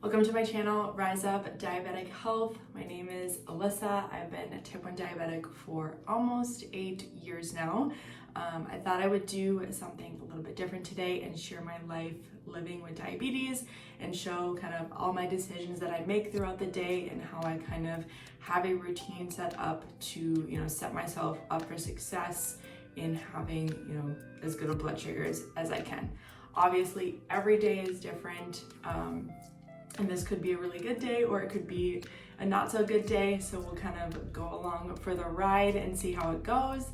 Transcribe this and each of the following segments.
Welcome to my channel, Rise Up Diabetic Health. My name is Alyssa. I've been type 1 diabetic for almost 8 years now. I thought I would do something a little bit different today and share my life living with diabetes and show kind of all my decisions that I make throughout the day and how I kind of have a routine set up to, set myself up for success in having, as good of blood sugars as I can. Obviously, every day is different. And this could be a really good day or it could be a not so good day. So we'll kind of go along for the ride and see how it goes.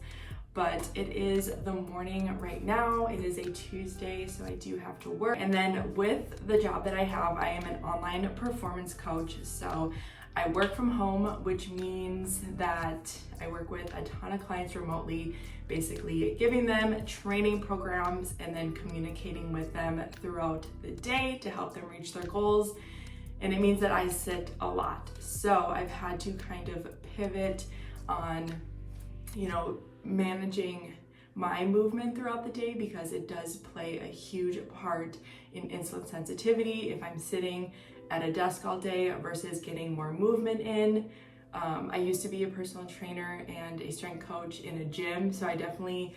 But it is the morning right now. It is a Tuesday, so I do have to work. And then with the job that I have, I am an online performance coach. So I work from home, which means that I work with a ton of clients remotely, basically giving them training programs and then communicating with them throughout the day to help them reach their goals. And it means that I sit a lot. So I've had to kind of pivot on, managing my movement throughout the day because it does play a huge part in insulin sensitivity. If I'm sitting at a desk all day versus getting more movement in. I used to be a personal trainer and a strength coach in a gym, so I definitely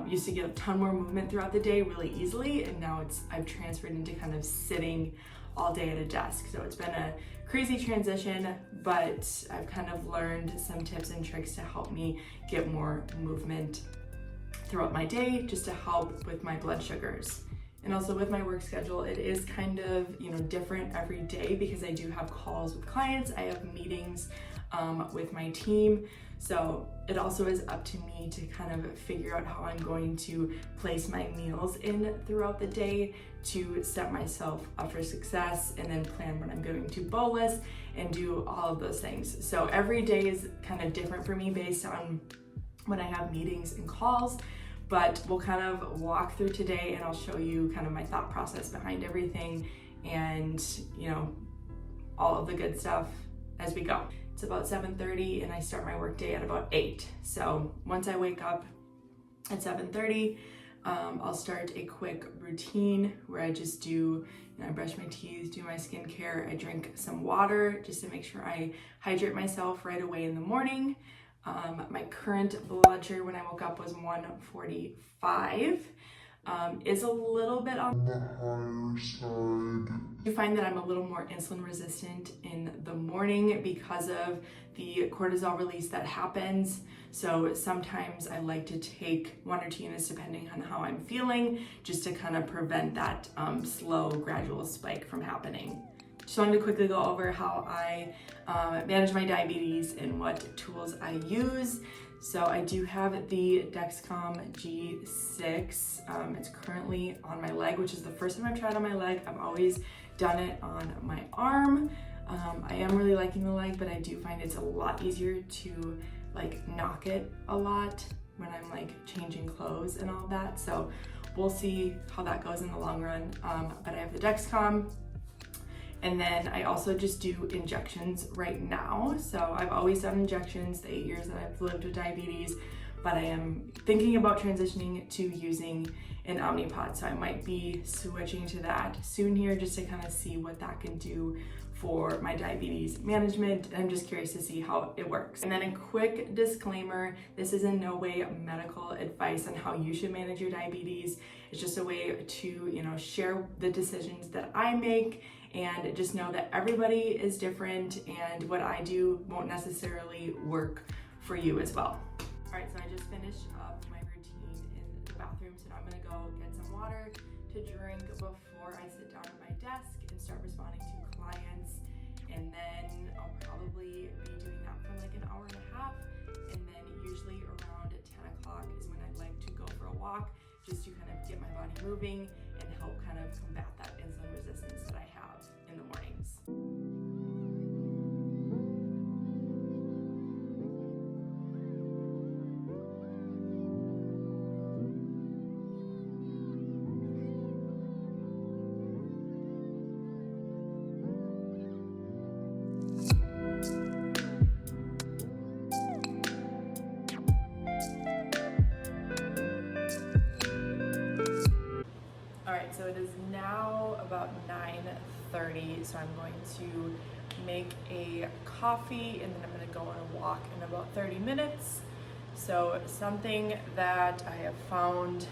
used to get a ton more movement throughout the day really easily, and now I've transferred into kind of sitting all day at a desk. So it's been a crazy transition, but I've kind of learned some tips and tricks to help me get more movement throughout my day, just to help with my blood sugars. And also with my work schedule, it is kind of, different every day because I do have calls with clients, I have meetings with my team. So it also is up to me to kind of figure out how I'm going to place my meals in throughout the day to set myself up for success and then plan when I'm going to bolus and do all of those things. So every day is kind of different for me based on when I have meetings and calls. But we'll kind of walk through today and I'll show you kind of my thought process behind everything and, all of the good stuff as we go. It's about 7:30 and I start my work day at about 8. So once I wake up at 7:30, I'll start a quick routine where I just do, I brush my teeth, do my skincare, I drink some water just to make sure I hydrate myself right away in the morning. My current blood sugar when I woke up was 145. Is a little bit on the higher side. I find that I'm a little more insulin resistant in the morning because of the cortisol release that happens. So sometimes I like to take 1 or 2 units depending on how I'm feeling, just to kind of prevent that slow, gradual spike from happening. Just wanted to quickly go over how I manage my diabetes and what tools I use. So I do have the Dexcom G6. It's currently on my leg, which is the first time I've tried on my leg. I've always done it on my arm. I am really liking the leg, but I do find it's a lot easier to knock it a lot when I'm changing clothes and all that. So we'll see how that goes in the long run. But I have the Dexcom. And then I also just do injections right now. So I've always done injections the 8 years that I've lived with diabetes, but I am thinking about transitioning to using an Omnipod. So I might be switching to that soon here just to kind of see what that can do for my diabetes management. I'm just curious to see how it works. And then a quick disclaimer, this is in no way medical advice on how you should manage your diabetes. It's just a way to, share the decisions that I make, and just know that everybody is different and what I do won't necessarily work for you as well. All right, so I just finished up my routine in the bathroom, so now I'm gonna go get some water to drink before I sit down at my desk and start responding to clients. And then I'll probably be doing that for an hour and a half. And then usually around 10 o'clock is when I like to go for a walk, just to kind of get my body moving and help kind of combat that insulin resistance that I have in the mornings. So it is now about 9:30 ready. So I'm going to make a coffee and then I'm going to go on a walk in about 30 minutes. So something that I have found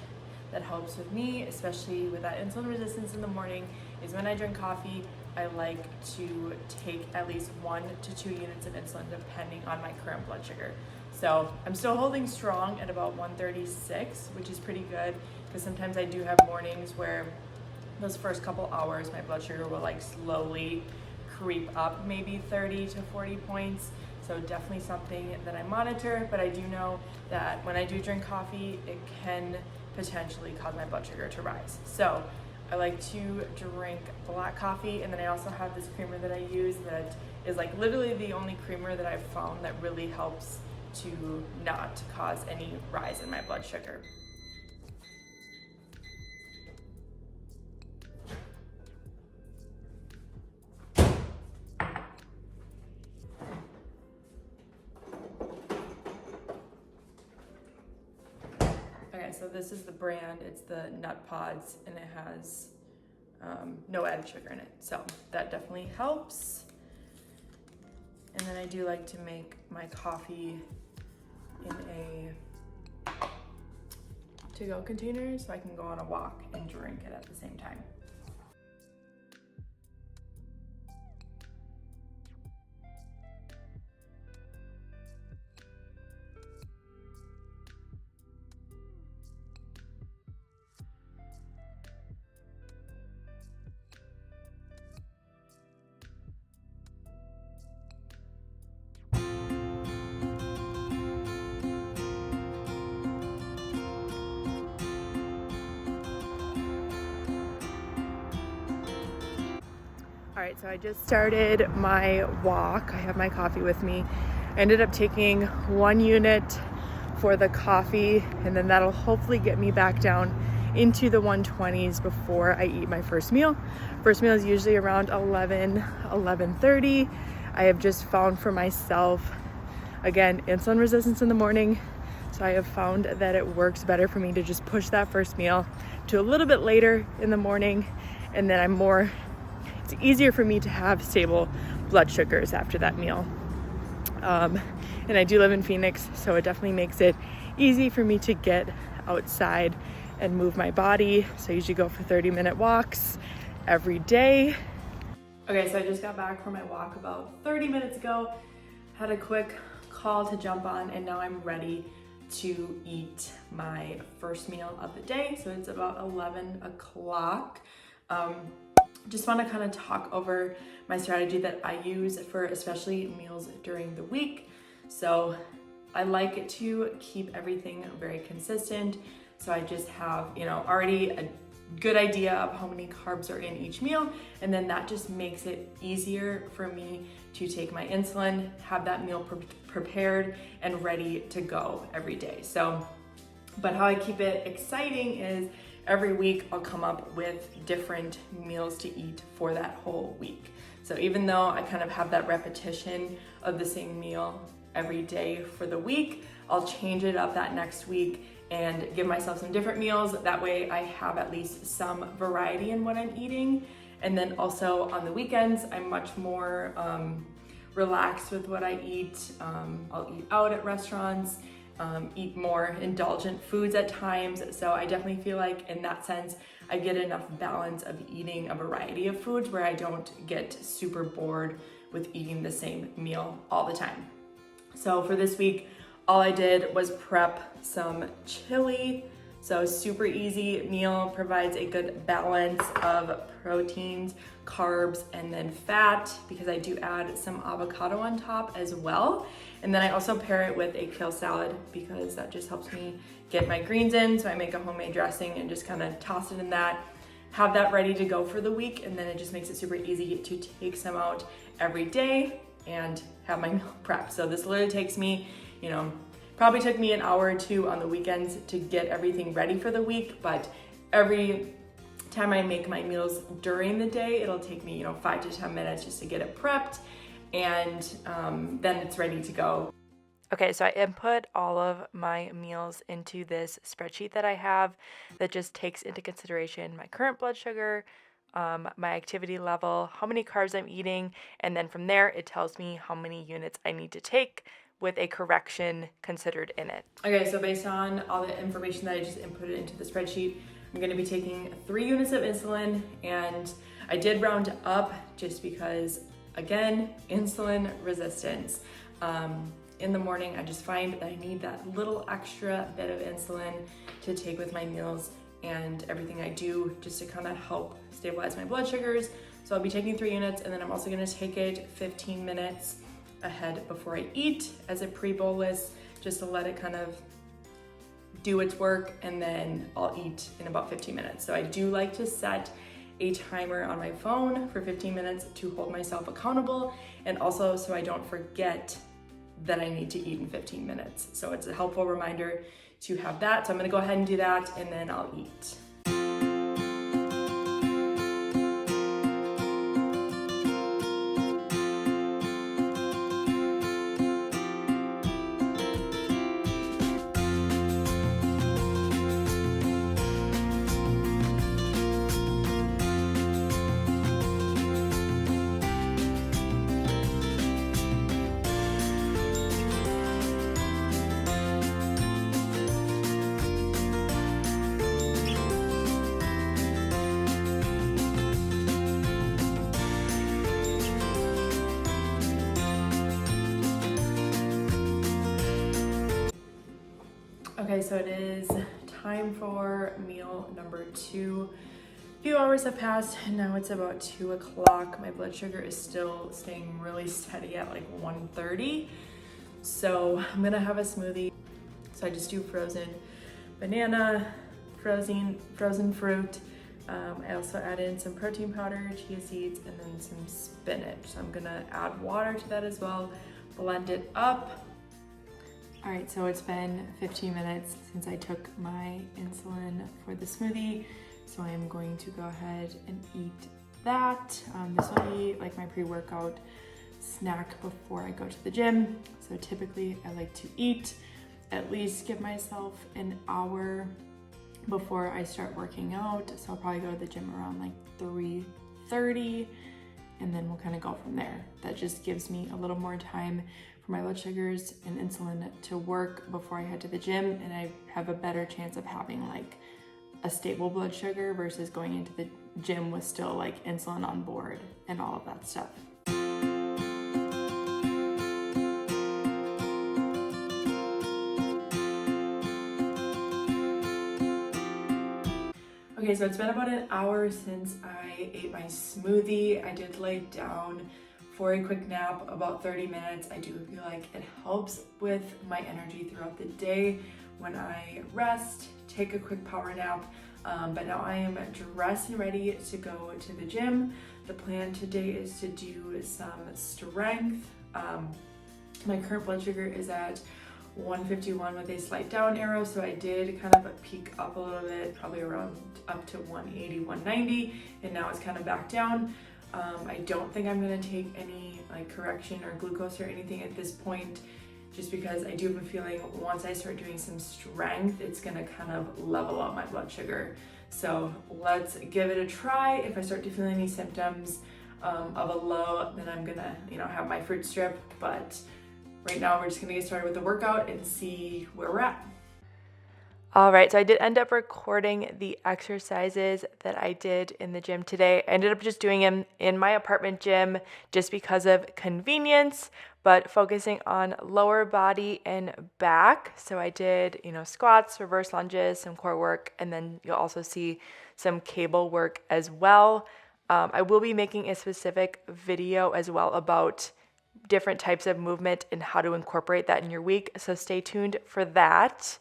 that helps with me, especially with that insulin resistance in the morning, is when I drink coffee, I like to take at least 1 to 2 units of insulin depending on my current blood sugar. So I'm still holding strong at about 136, which is pretty good, because sometimes I do have mornings where those first couple hours my blood sugar will like slowly creep up maybe 30 to 40 points. So definitely something that I monitor, but I do know that when I do drink coffee, it can potentially cause my blood sugar to rise. So I like to drink black coffee, and then I also have this creamer that I use that is like literally the only creamer that I've found that really helps to not cause any rise in my blood sugar. Okay, so this is the brand, it's the Nut Pods, and it has no added sugar in it. So that definitely helps. And then I do like to make my coffee in a to-go container so I can go on a walk and drink it at the same time. All right, so I just started my walk. I have my coffee with me. I ended up taking 1 unit for the coffee, and then that'll hopefully get me back down into the 120s before I eat my first meal. First meal is usually around 11:30. I have just found for myself, again, insulin resistance in the morning. So I have found that it works better for me to just push that first meal to a little bit later in the morning, and then it's easier for me to have stable blood sugars after that meal. And I do live in Phoenix, so it definitely makes it easy for me to get outside and move my body. So I usually go for 30-minute walks every day. Okay, so I just got back from my walk about 30 minutes ago, had a quick call to jump on, and now I'm ready to eat my first meal of the day. So it's about 11 o'clock. Just want to kind of talk over my strategy that I use for especially meals during the week. So I like to keep everything very consistent. So I just have, already a good idea of how many carbs are in each meal. And then that just makes it easier for me to take my insulin, have that meal prepared and ready to go every day. So, but how I keep it exciting is every week I'll come up with different meals to eat for that whole week. So even though I kind of have that repetition of the same meal every day for the week, I'll change it up that next week and give myself some different meals. That way I have at least some variety in what I'm eating. And then also on the weekends, I'm much more relaxed with what I eat. I'll eat out at restaurants, eat more indulgent foods at times. So I definitely feel like in that sense, I get enough balance of eating a variety of foods where I don't get super bored with eating the same meal all the time. So for this week, all I did was prep some chili. So super easy meal, provides a good balance of proteins, carbs, and then fat, because I do add some avocado on top as well. And then I also pair it with a kale salad because that just helps me get my greens in. So I make a homemade dressing and just kind of toss it in that, have that ready to go for the week. And then it just makes it super easy to take some out every day and have my meal prep. So this literally takes me, probably took me an hour or two on the weekends to get everything ready for the week, but every time I make my meals during the day, it'll take me, 5 to 10 minutes just to get it prepped, and then it's ready to go. Okay, so I input all of my meals into this spreadsheet that I have that just takes into consideration my current blood sugar, my activity level, how many carbs I'm eating, and then from there it tells me how many units I need to take with a correction considered in it. Okay, so based on all the information that I just inputted into the spreadsheet, I'm gonna be taking 3 units of insulin, and I did round up just because, again, insulin resistance. In the morning, I just find that I need that little extra bit of insulin to take with my meals and everything I do, just to kind of help stabilize my blood sugars. So I'll be taking 3 units, and then I'm also gonna take it 15 minutes ahead before I eat as a pre-bolus, just to let it kind of do its work, and then I'll eat in about 15 minutes. So I do like to set a timer on my phone for 15 minutes to hold myself accountable, and also so I don't forget that I need to eat in 15 minutes. So it's a helpful reminder to have that. So I'm gonna go ahead and do that, and then I'll eat. Okay, so it is time for meal number 2. A few hours have passed, and now it's about 2 o'clock. My blood sugar is still staying really steady at like 130. So I'm gonna have a smoothie. So I just do frozen banana, frozen fruit. I also add in some protein powder, chia seeds, and then some spinach. So I'm gonna add water to that as well, blend it up. All right, so it's been 15 minutes since I took my insulin for the smoothie. So I'm going to go ahead and eat that. This will be like my pre-workout snack before I go to the gym. So typically I like to eat, at least give myself an hour before I start working out. So I'll probably go to the gym around like 3:30, and then we'll kind of go from there. That just gives me a little more time for my blood sugars and insulin to work before I head to the gym, and I have a better chance of having like a stable blood sugar versus going into the gym with still like insulin on board and all of that stuff. Okay, so it's been about an hour since I ate my smoothie. I did lay down for a quick nap, about 30 minutes. I do feel like it helps with my energy throughout the day when I rest, take a quick power nap. But now I am dressed and ready to go to the gym. The plan today is to do some strength. My current blood sugar is at 151 with a slight down arrow, so I did kind of peak up a little bit, probably around up to 180, 190, and now it's kind of back down. I don't think I'm gonna take any like correction or glucose or anything at this point, just because I do have a feeling once I start doing some strength, it's gonna kind of level out my blood sugar. So let's give it a try. If I start to feel any symptoms of a low, then I'm gonna, have my fruit strip. But right now we're just gonna get started with the workout and see where we're at. All right, so I did end up recording the exercises that I did in the gym today. I ended up just doing them in my apartment gym just because of convenience, but focusing on lower body and back. So I did, squats, reverse lunges, some core work, and then you'll also see some cable work as well. I will be making a specific video as well about different types of movement and how to incorporate that in your week. So stay tuned for that.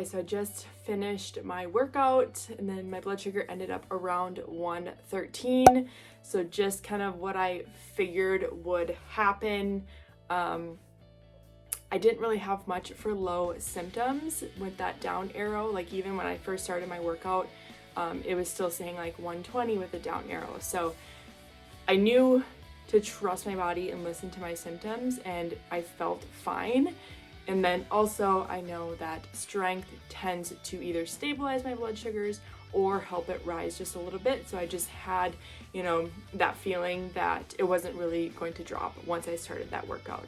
so I just finished my workout and then my blood sugar ended up around 113. So just kind of what I figured would happen. I didn't really have much for low symptoms with that down arrow. Like even when I first started my workout, it was still saying like 120 with a down arrow. So I knew to trust my body and listen to my symptoms, and I felt fine. And then also I know that strength tends to either stabilize my blood sugars or help it rise just a little bit. So I just had, you know, that feeling that it wasn't really going to drop once I started that workout.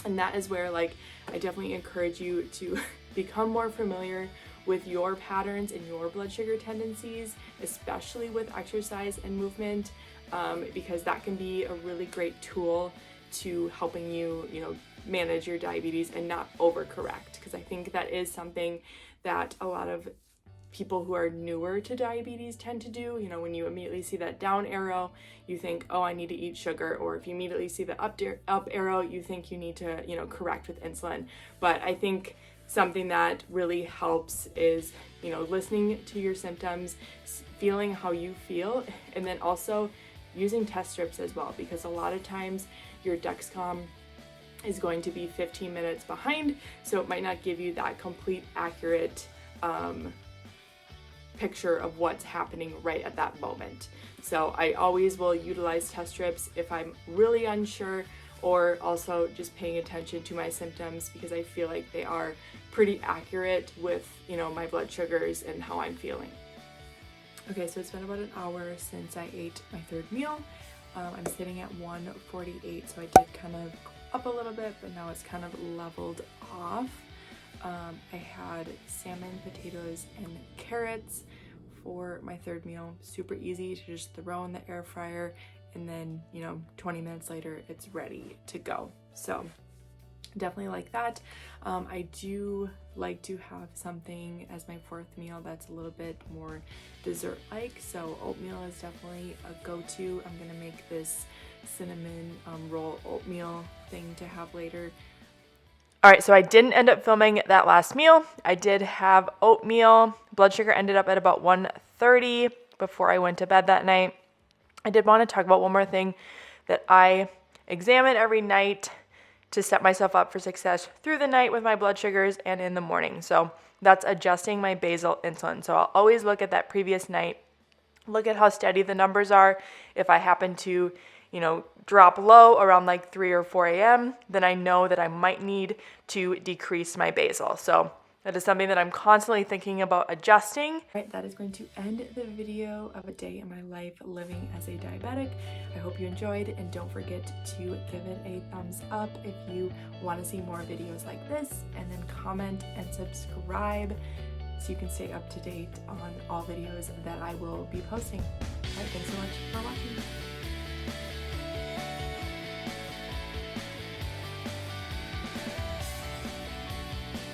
And that is where, like, I definitely encourage you to become more familiar with your patterns and your blood sugar tendencies, especially with exercise and movement, because that can be a really great tool to helping you, you know, manage your diabetes and not overcorrect. Because I think that is something that a lot of people who are newer to diabetes tend to do. You know, when you immediately see that down arrow, you think, oh, I need to eat sugar. Or if you immediately see the up arrow, you think you need to, you know, correct with insulin. But I think something that really helps is, you know, listening to your symptoms, feeling how you feel, and then also using test strips as well, because a lot of times your Dexcom is going to be 15 minutes behind, so it might not give you that complete accurate picture of what's happening right at that moment. So I always will utilize test strips if I'm really unsure, or also just paying attention to my symptoms, because I feel like they are pretty accurate with, you know, my blood sugars and how I'm feeling. Okay, so it's been about an hour since I ate my third meal. I'm sitting at 148, so I did kind of up a little bit, but now it's kind of leveled off. I had salmon, potatoes, and carrots for my third meal. Super easy to just throw in the air fryer, and then, you know, 20 minutes later, it's ready to go. So definitely like that. I do like to have something as my fourth meal that's a little bit more dessert-like. So oatmeal is definitely a go-to. I'm gonna make this cinnamon roll oatmeal thing to have later. All right, so I didn't end up filming that last meal. I did have oatmeal. Blood sugar ended up at about 130 before I went to bed that night. I did want to talk about one more thing that I examine every night to set myself up for success through the night with my blood sugars and in the morning. So that's adjusting my basal insulin. So I'll always look at that previous night, look at how steady the numbers are. If I happen to, you know, drop low around like 3 or 4 a.m., then I know that I might need to decrease my basal. So that is something that I'm constantly thinking about adjusting. All right, that is going to end the video of a day in my life living as a diabetic. I hope you enjoyed, and don't forget to give it a thumbs up if you want to see more videos like this, and then comment and subscribe so you can stay up to date on all videos that I will be posting. All right, thanks so much for watching.